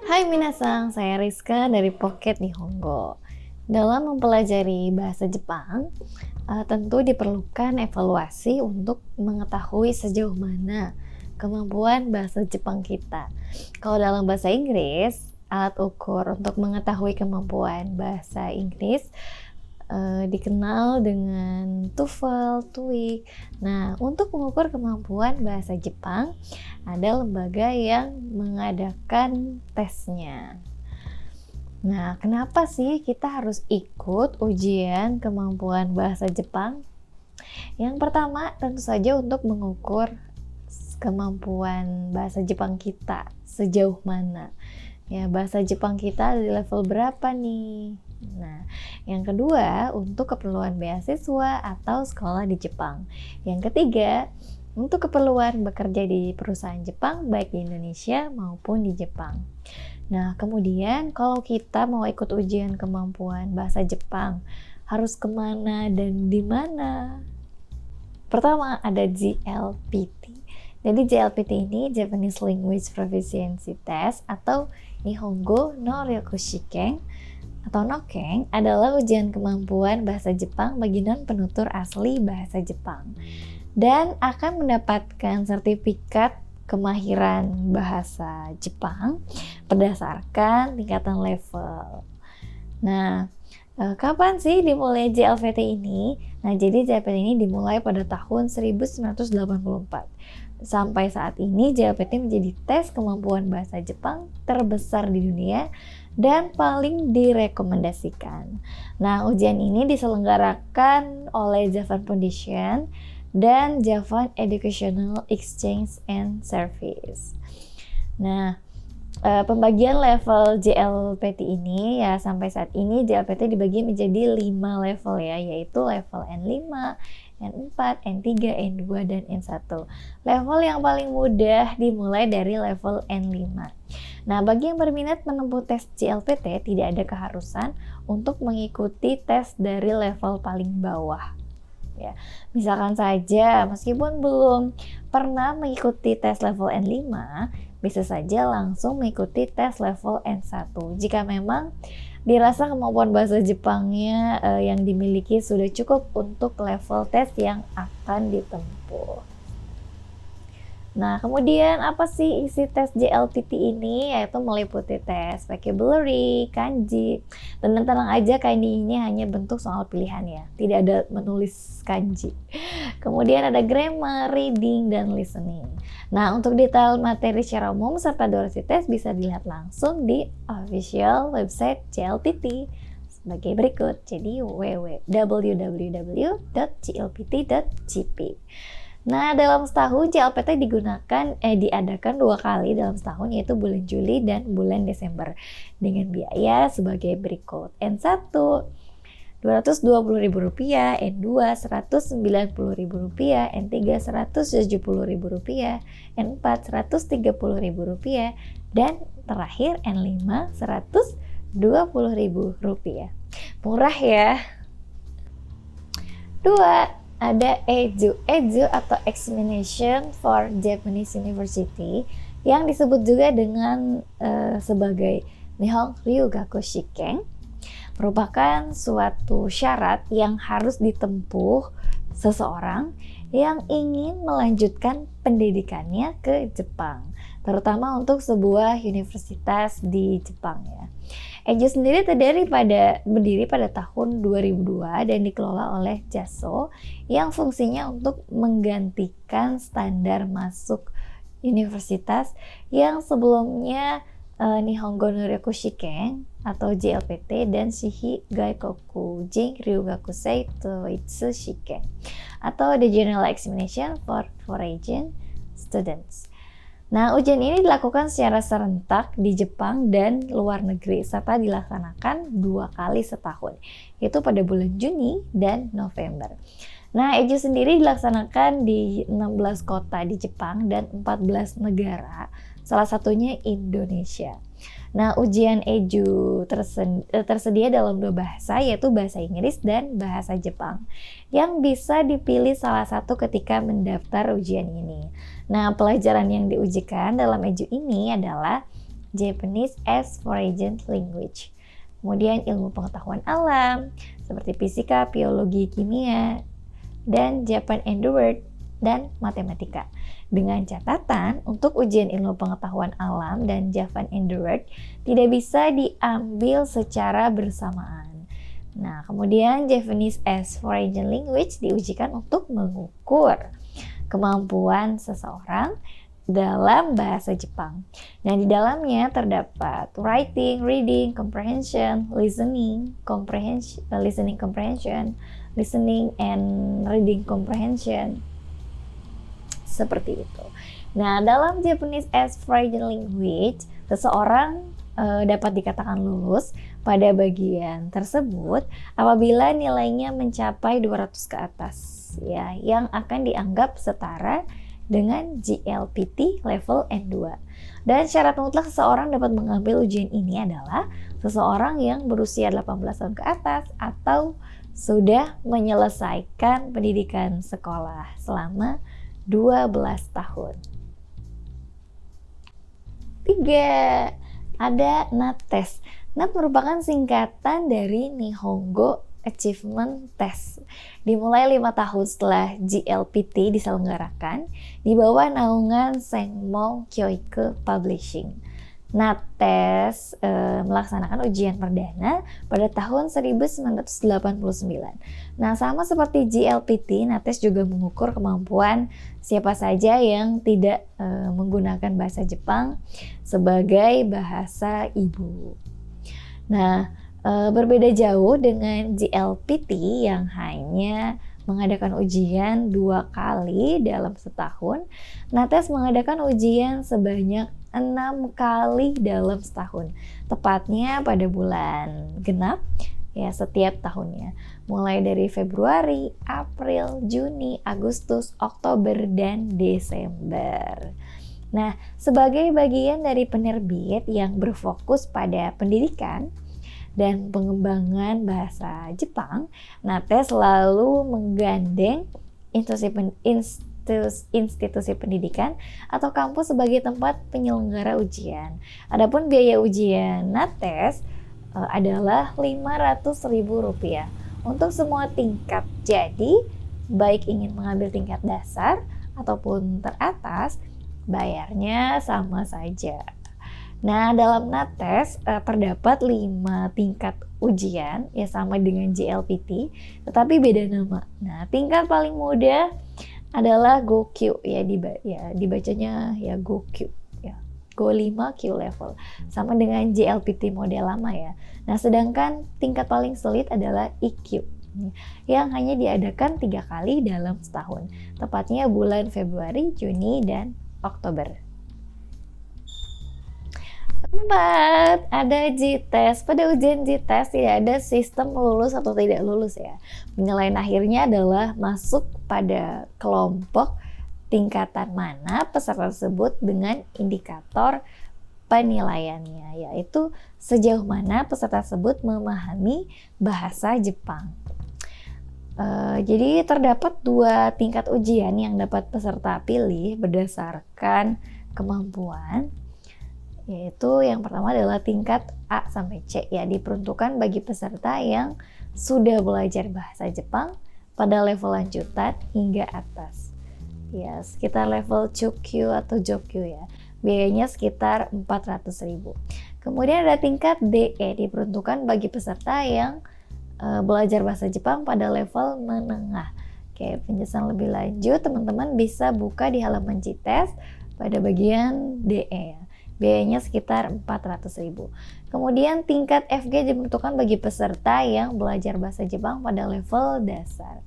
Hai minasang, saya Rizka dari Pocket Nihongo. Dalam mempelajari bahasa Jepang, tentu diperlukan evaluasi untuk mengetahui sejauh mana kemampuan bahasa Jepang kita. Kalau dalam bahasa Inggris, alat ukur untuk mengetahui kemampuan bahasa Inggris dikenal dengan TOEFL, TOEIC. Nah, untuk mengukur kemampuan bahasa Jepang, ada lembaga yang mengadakan tesnya. Nah, kenapa sih kita harus ikut ujian kemampuan bahasa Jepang? Yang pertama, tentu saja untuk mengukur kemampuan bahasa Jepang kita sejauh mana. Ya, bahasa Jepang kita di level berapa nih? Nah, yang kedua, untuk keperluan beasiswa atau sekolah di Jepang. Yang ketiga, untuk keperluan bekerja di perusahaan Jepang, baik di Indonesia maupun di Jepang. Nah, kemudian kalau kita mau ikut ujian kemampuan bahasa Jepang, harus kemana dan di mana? Pertama, ada JLPT. Jadi JLPT ini Japanese Language Proficiency Test atau Nihongo no Ryokushiken atau Noken adalah ujian kemampuan bahasa Jepang bagi non-penutur asli bahasa Jepang dan akan mendapatkan sertifikat kemahiran bahasa Jepang berdasarkan tingkatan level. Nah, kapan sih dimulai JLPT ini? Nah, jadi JLPT ini dimulai pada tahun 1984. Sampai saat ini JLPT menjadi tes kemampuan bahasa Jepang terbesar di dunia dan paling direkomendasikan. Nah, ujian ini diselenggarakan oleh Japan Foundation dan Japan Educational Exchange and Service. Nah, pembagian level JLPT ini ya sampai saat ini JLPT dibagi menjadi 5 level ya, yaitu level N5, N4, N3, N2, dan N1. Level yang paling mudah dimulai dari level N5. Nah, bagi yang berminat menempuh tes JLPT, tidak ada keharusan untuk mengikuti tes dari level paling bawah. Ya, misalkan saja, meskipun belum pernah mengikuti tes level N5, bisa saja langsung mengikuti tes level N1. Jika memang dirasa kemampuan bahasa Jepangnya yang dimiliki sudah cukup untuk level tes yang akan ditempuh. Nah, kemudian apa sih isi tes JLPT ini? Yaitu meliputi tes vocabulary, kanji, dan tenang aja kanji ini hanya bentuk soal pilihan ya, tidak ada menulis kanji. Kemudian ada grammar, reading, dan listening. Nah, untuk detail materi secara umum serta durasi tes bisa dilihat langsung di official website JLPT sebagai berikut. Jadi www.jlpt.jp. Nah, dalam setahun JLPT diadakan 2 kali dalam setahun, yaitu bulan Juli dan bulan Desember dengan biaya sebagai berikut. N1 Rp220.000, N2 Rp190.000, N3 Rp170.000, N4 Rp130.000, dan terakhir N5 Rp120.000. Murah ya. 2. Ada EJU atau Examination for Japanese University yang disebut juga dengan sebagai Nihon Ryugaku Shiken, merupakan suatu syarat yang harus ditempuh seseorang yang ingin melanjutkan pendidikannya ke Jepang, terutama untuk sebuah universitas di Jepang ya. EJU sendiri berdiri pada tahun 2002 dan dikelola oleh JASO yang fungsinya untuk menggantikan standar masuk universitas yang sebelumnya Nihongo no Ryokushiken atau JLPT dan Shihi Gaikoku Jin Ryugakusei Toitsu Shiken atau the General Examination for Foreign Students. Nah, ujian ini dilakukan secara serentak di Jepang dan luar negeri serta dilaksanakan 2 kali setahun, yaitu pada bulan Juni dan November. Nah, EJU sendiri dilaksanakan di 16 kota di Jepang dan 14 negara, salah satunya Indonesia. Nah, ujian EJU tersedia dalam 2 bahasa, yaitu bahasa Inggris dan bahasa Jepang, yang bisa dipilih salah satu ketika mendaftar ujian ini. Nah, pelajaran yang diujikan dalam EJU ini adalah Japanese as foreign language. Kemudian ilmu pengetahuan alam seperti fisika, biologi, kimia, dan Japan and the World, dan matematika. Dengan catatan, untuk ujian ilmu pengetahuan alam dan Japan and the World tidak bisa diambil secara bersamaan. Nah, kemudian Japanese as foreign language diujikan untuk mengukur kemampuan seseorang dalam bahasa Jepang. Nah, di dalamnya terdapat writing, reading, comprehension, listening comprehension, listening and reading comprehension. Seperti itu. Nah, dalam Japanese as foreign language, seseorang dapat dikatakan lulus pada bagian tersebut apabila nilainya mencapai 200 ke atas, ya, yang akan dianggap setara dengan GLPT level N2. Dan syarat mutlak seseorang dapat mengambil ujian ini adalah seseorang yang berusia 18 tahun ke atas atau sudah menyelesaikan pendidikan sekolah selama 12 tahun. 3. Ada NATES. NAT merupakan singkatan dari Nihongo Achievement Test. Dimulai 5 tahun setelah GLPT diselenggarakan di bawah naungan Sengmon Kyoiku Publishing. NATES melaksanakan ujian perdana pada tahun 1989. Nah, sama seperti GLPT, NATES juga mengukur kemampuan siapa saja yang tidak menggunakan bahasa Jepang sebagai bahasa ibu. Nah, berbeda jauh dengan GLPT yang hanya mengadakan ujian 2 kali dalam setahun. NATES mengadakan ujian sebanyak 6 kali dalam setahun, tepatnya pada bulan genap ya setiap tahunnya, mulai dari Februari, April, Juni, Agustus, Oktober, dan Desember. Nah, sebagai bagian dari penerbit yang berfokus pada pendidikan dan pengembangan bahasa Jepang, NATES selalu menggandeng institusi pendidikan atau kampus sebagai tempat penyelenggara ujian. Adapun biaya ujian NATES adalah Rp500.000 untuk semua tingkat. Jadi, baik ingin mengambil tingkat dasar ataupun teratas, bayarnya sama saja. Nah, dalam NATES terdapat 5 tingkat ujian, ya sama dengan GLPT, tetapi beda nama. Nah, tingkat paling mudah adalah GoQ, ya dibacanya ya GoQ, ya Go5 Q level, sama dengan GLPT model lama ya. Nah, sedangkan tingkat paling sulit adalah EQ yang hanya diadakan 3 kali dalam setahun, tepatnya bulan Februari, Juni, dan Oktober. 4. Ada JTEST. Pada ujian JTEST tidak ada sistem lulus atau tidak lulus ya. Penilaian akhirnya adalah masuk pada kelompok tingkatan mana peserta tersebut dengan indikator penilaiannya, yaitu sejauh mana peserta tersebut memahami bahasa Jepang. Jadi terdapat 2 tingkat ujian yang dapat peserta pilih berdasarkan kemampuan, yaitu yang pertama adalah tingkat A sampai C, ya diperuntukkan bagi peserta yang sudah belajar bahasa Jepang pada level lanjutan hingga atas, ya sekitar level Chokyu atau Jokyu ya, biayanya sekitar 400.000. Kemudian ada tingkat DE, diperuntukkan bagi peserta yang belajar bahasa Jepang pada level menengah. Oke, penjelasan lebih lanjut teman-teman bisa buka di halaman JTEST pada bagian DE ya. Biayanya sekitar 400.000. Kemudian tingkat FG diperuntukkan bagi peserta yang belajar bahasa Jepang pada level dasar.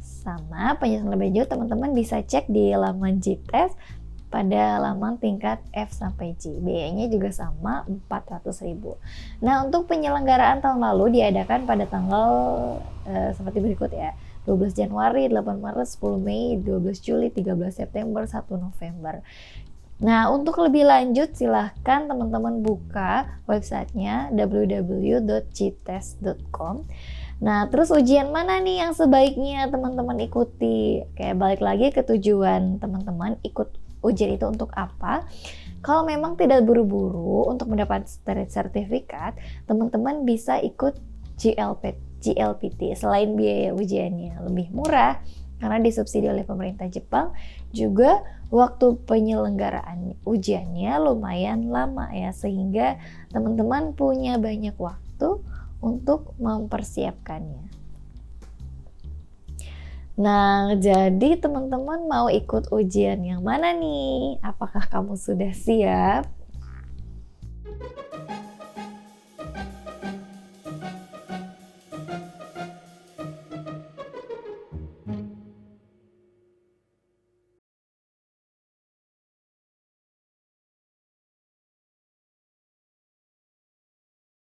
Sama, penjelasan lebih lanjut teman-teman bisa cek di laman JTEST pada halaman tingkat F sampai G. Biayanya juga sama 400.000. Nah, untuk penyelenggaraan tahun lalu diadakan pada tanggal seperti berikut ya. 12 Januari, 8 Maret, 10 Mei, 12 Juli, 13 September, 1 November. Nah, untuk lebih lanjut silahkan teman-teman buka websitenya www.jtest.com. Nah, terus ujian mana nih yang sebaiknya teman-teman ikuti? Kayak balik lagi ke tujuan teman-teman ikut ujian itu untuk apa? Kalau memang tidak buru-buru untuk mendapat sertifikat, teman-teman bisa ikut GLPT. Selain biaya ujiannya lebih murah karena disubsidi oleh pemerintah Jepang, juga waktu penyelenggaraan ujiannya lumayan lama ya, sehingga teman-teman punya banyak waktu untuk mempersiapkannya. Nah, jadi teman-teman mau ikut ujian yang mana nih? Apakah kamu sudah siap?